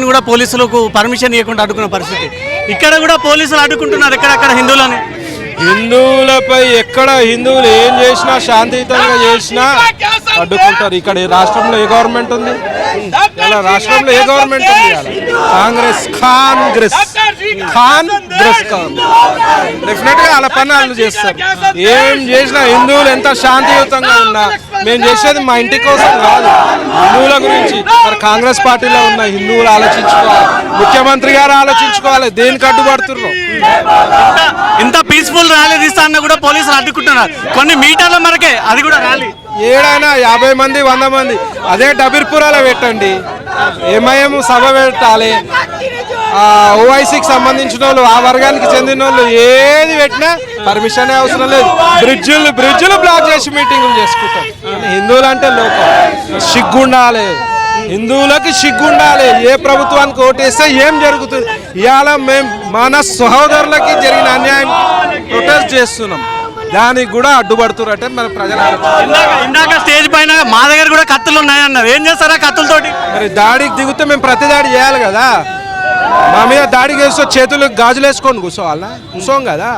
కూడా పోలీసులకు పర్మిషన్ ఇవ్వకుండా అడ్డుకున్న పరిస్థితి. ఇక్కడ కూడా పోలీసులు అడ్డుకుంటున్నారు ఎక్కడక్కడ హిందువులని. హిందువులపై ఎక్కడ హిందువులు ఏం చేసినా శాంతియుతంగా చేసినా అడ్డుకుంటారు. ఇక్కడ రాష్ట్రంలో ఏ గవర్నమెంట్ ఉంది? ఇలా రాష్ట్రంలో ఏ గవర్నమెంట్ ఉంది? కాంగ్రెస్ డెఫినెట్ గా వాళ్ళ పని వాళ్ళు చేస్తారు. ఏం చేసినా హిందువులు ఎంత శాంతియుతంగా ఉన్నా మేము చేసేది మా ఇంటి కోసం కాదు, హిందువుల గురించి. మరి కాంగ్రెస్ పార్టీలో ఉన్న హిందువులు ఆలోచించుకోవాలి, ముఖ్యమంత్రి గారు ఆలోచించుకోవాలి దేనికి అడ్డుపడుతున్నారు. ఇంత పీస్ఫుల్ ర్యాలీ తీస్తా అన్న కూడా పోలీసులు అడ్డుకుంటున్నారు. కొన్ని మీటర్ల వరకే అది కూడా ర్యాలీ. ఏడైనా 50 మంది 100 మంది అదే డబీర్పురాలో పెట్టండి, ఎంఐఎం సభ పెట్టాలి. ఓవైసీకి సంబంధించిన వాళ్ళు, ఆ వర్గానికి చెందిన వాళ్ళు ఏది పెట్టినా పర్మిషన్ అవసరం లేదు. బ్రిడ్జులు బ్లాక్ చేసి మీటింగులు చేసుకుంటారు. హిందువులు అంటే లోకం, సిగ్గుండాలి, హిందువులకి సిగ్గుండాలి. ఏ ప్రభుత్వానికి ఓటేస్తే ఏం జరుగుతుంది? ఇవాళ మేము మన సహోదరులకి జరిగిన అన్యాయం ప్రొటెస్ట్ చేస్తున్నాం, దానికి కూడా అడ్డుపడుతున్నట్టే మన ప్రజలు. ఇందాక స్టేజ్ పైన మా దగ్గర కూడా కత్తులు ఉన్నాయన్నారు, ఏం చేస్తారా కత్తులతోటి? మరి దాడికి దిగితే మేము ప్రతి దాడి చేయాలి కదా. మా మీద దాడి చేస్తే చేతులకు గాజులు వేసుకొని కూర్చోవాలా? కూర్చోం కదా.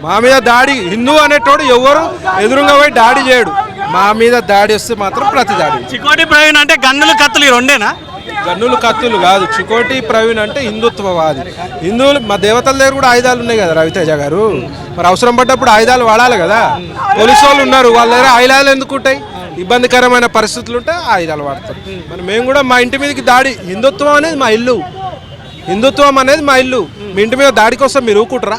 మా మీద దాడి, హిందూ అనేటోడు ఎవరు ఎదురుగా పోయి దాడి చేయడు. మా మీద దాడి వస్తే మాత్రం ప్రతి దాడి. చికోటి ప్రవీణ్ అంటే గన్నులు కత్తులు ఈ రెండేనా? గన్నులు కత్తులు కాదు. చికోటి ప్రవీణ్ అంటే హిందుత్వవాది. హిందువులు మా దేవతల దగ్గర కూడా ఆయుధాలు ఉన్నాయి కదా రవితేజ గారు. మరి అవసరం పడ్డప్పుడు ఆయుధాలు వాడాలి కదా. పోలీసు వాళ్ళు ఉన్నారు, వాళ్ళ దగ్గర ఆయుధాలు ఎందుకు ఉంటాయి? ఇబ్బందికరమైన పరిస్థితులు ఉంటే ఆయుధాలు వాడతారు. మరి మేము కూడా మా ఇంటి మీదకి దాడి, హిందుత్వం అనేది మా ఇల్లు, హిందుత్వం అనేది మా ఇల్లు. మీ ఇంటి మీద దాడి కోసం మీరు ఊకుంటారా?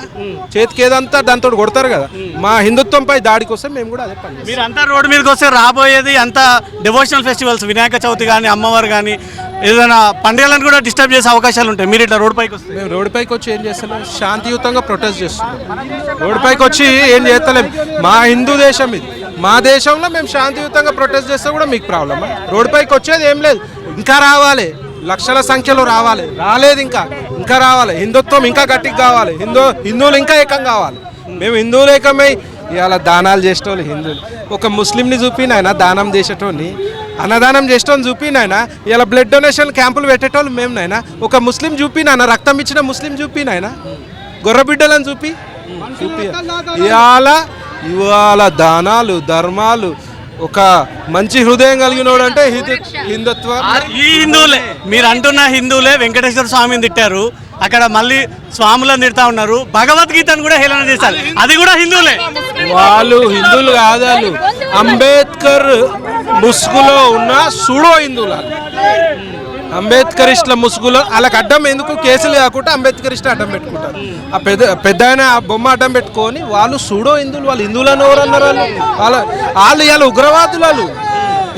చేతికి ఏదంతా దాంతో కొడతారు కదా. మా హిందుత్వంపై దాడి కోసం మేము కూడా అదే పని. మీరు అంతా రోడ్డు మీదకి వస్తే రాబోయేది అంతా డివోషనల్ ఫెస్టివల్స్, వినాయక చవితి కానీ, అమ్మవారు కానీ, ఏదైనా పండుగలను కూడా డిస్టర్బ్ చేసే అవకాశాలు ఉంటాయి. మీరు ఇట్లా రోడ్ పైకి వస్తే? మేము రోడ్డు పైకి వచ్చి ఏం చేస్తున్నాం? శాంతియుతంగా ప్రొటెస్ట్ చేస్తున్నాం. రోడ్డు పైకి వచ్చి ఏం చేస్తలేము. మా హిందూ దేశం ఇది, మా దేశంలో మేము శాంతియుతంగా ప్రొటెస్ట్ చేస్తే కూడా మీకు ప్రాబ్లమా? రోడ్డు పైకి వచ్చేది ఏం లేదు, ఇంకా రావాలి, లక్షల సంఖ్యలో రావాలి. రాలేదు, ఇంకా రావాలి. హిందుత్వం ఇంకా గట్టిగా కావాలి, హిందువులు ఇంకా ఏకం కావాలి. మేము హిందువులు ఏకమై ఇవాళ దానాలు చేసేటోళ్ళు హిందువులు. ఒక ముస్లింని చూపినాయన దానం చేసేటోని, అన్నదానం చేసేటోని చూపినాయన. ఇలా బ్లడ్ డొనేషన్ క్యాంపులు పెట్టేటోళ్ళు మేము నాయన. ఒక ముస్లిం చూపినాయన, రక్తం ఇచ్చిన ముస్లిం చూపినాయన, గొర్రెబిడ్డలను చూపి ఇవాళ దానాలు ధర్మాలు. ఒక మంచి హృదయం కలిగినోడు అంటే హిందుత్వం. ఈ హిందువులే, మీరు అంటున్న హిందువులే వెంకటేశ్వర స్వామిని తిట్టారు, అక్కడ మళ్ళీ స్వాములను తిడతా ఉన్నారు, భగవద్గీతను కూడా హేళన చేశారు, అది కూడా హిందువులే. వాళ్ళు హిందువులు కాదు, వాళ్ళు అంబేద్కర్ ముసుగులో ఉన్న సూడో హిందువులు. అంబేద్కరిస్టుల ముసుగులో వాళ్ళకి అడ్డం ఎందుకు? కేసులు కాకుండా అంబేద్కరిస్టు అడ్డం పెట్టుకుంటారు. ఆ పెద్ద ఆయన ఆ బొమ్మ అడ్డం పెట్టుకొని వాళ్ళు సూడో హిందువులు. వాళ్ళు హిందువులను ఎవరు అన్నారు? వాళ్ళు ఇవాళ ఉగ్రవాదులు. వాళ్ళు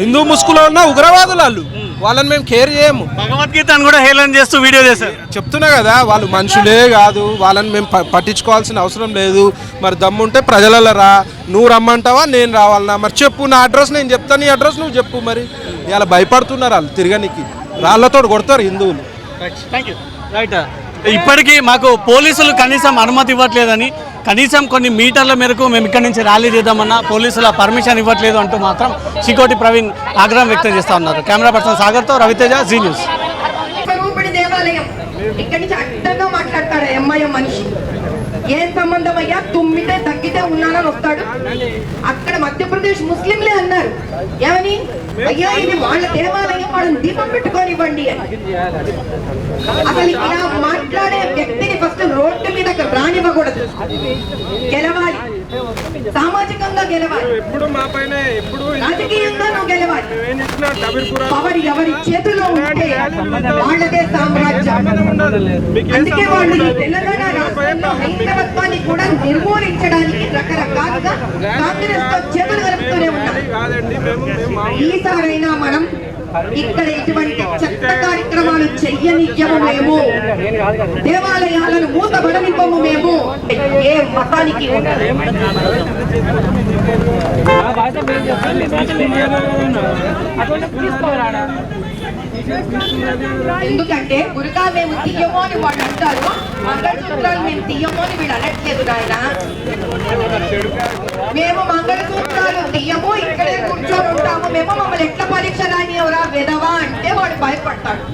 హిందూ ముసుగులో ఉన్న ఉగ్రవాదులు. వాళ్ళని మేము కేర్ చేయము. భగవద్గీతను కూడా హేళన చేస్తూ వీడియో చేశారు. చెప్తున్నా కదా, వాళ్ళు మనుషులే కాదు, వాళ్ళని మేము పట్టించుకోవాల్సిన అవసరం లేదు. మరి దమ్ముంటే ప్రజలలో రా, నువ్వు రమ్మంటావా నేను రావాలన్నా? మరి చెప్పు, నా అడ్రస్ నేను చెప్తాను, నీ అడ్రస్ నువ్వు చెప్పు. మరి ఇలా భయపడుతున్నారు వాళ్ళు తిరగనికి, రాళ్లతో కొడతారు హిందువులు. ఇప్పటికీ మాకు పోలీసులు కనీసం అనుమతి ఇవ్వట్లేదని, కనీసం కొన్ని మీటర్ల మేరకు మేము ఇక్కడి నుంచి ర్యాలీ చేద్దామన్నా పోలీసుల పర్మిషన్ ఇవ్వట్లేదు అంటూ మాత్రం చికోటి ప్రవీణ్ ఆగ్రహం వ్యక్తం చేస్తూ ఉన్నారు. కెమెరా పర్సన్ సాగర్తో రవితేజ, జీ న్యూస్. ఏం సంబంధం అయ్యా? తుమ్మితే తగ్గితే ఉన్నానని వస్తాడు. అక్కడ మధ్యప్రదేశ్ ముస్లింలే అన్నారు, ఏమని? అయ్యా ఇది వాళ్ళ దేవాలయం, వాళ్ళని దీపం పెట్టుకోనివ్వండి అని. అసలు ఇలా మాట్లాడే వ్యక్తిని ఫస్ట్ రోడ్డు మీద రానివ్వకూడదు. గెలవాలి, సామాజికంగా గెలవాలి, రాజకీయంగా నువ్వు గెలవాలి. పవర్ ఎవరి చేతిలో ఉంటే వాళ్ళదే సామ్రాజ్యం. అందుకే వాళ్ళు తెలంగాణ రాష్ట్రంలో హైందవత్వాన్ని కూడా నిర్మూలించడానికి రకరకాలుగా కాంగ్రెస్ తో చేతులు కలుపుతూనే ఉన్నారు. ఈసారైనా మనం ఇక్కడ ఇటువంటి చెత్త కార్యక్రమాలు చెయ్యనివ్వము మేము, దేవాలయాలను మూతబడనివ్వము మేము. ఏ మతానికి ఎందుకంటే గురుగా మేము తీయమో అని వాళ్ళు అంటారు, మంగళసూత్రాలు మేము తీయమో అని వీళ్ళు అనట్లేదు నాయన. మేము మంగళసూత్రాలు తీయము, ఇక్కడే కూర్చొని ఉంటాము, మేము మమ్మల్ని ఎట్లా పరీక్ష రాని ఎవరా విధవా అంటే వాడు భయపడతాడు.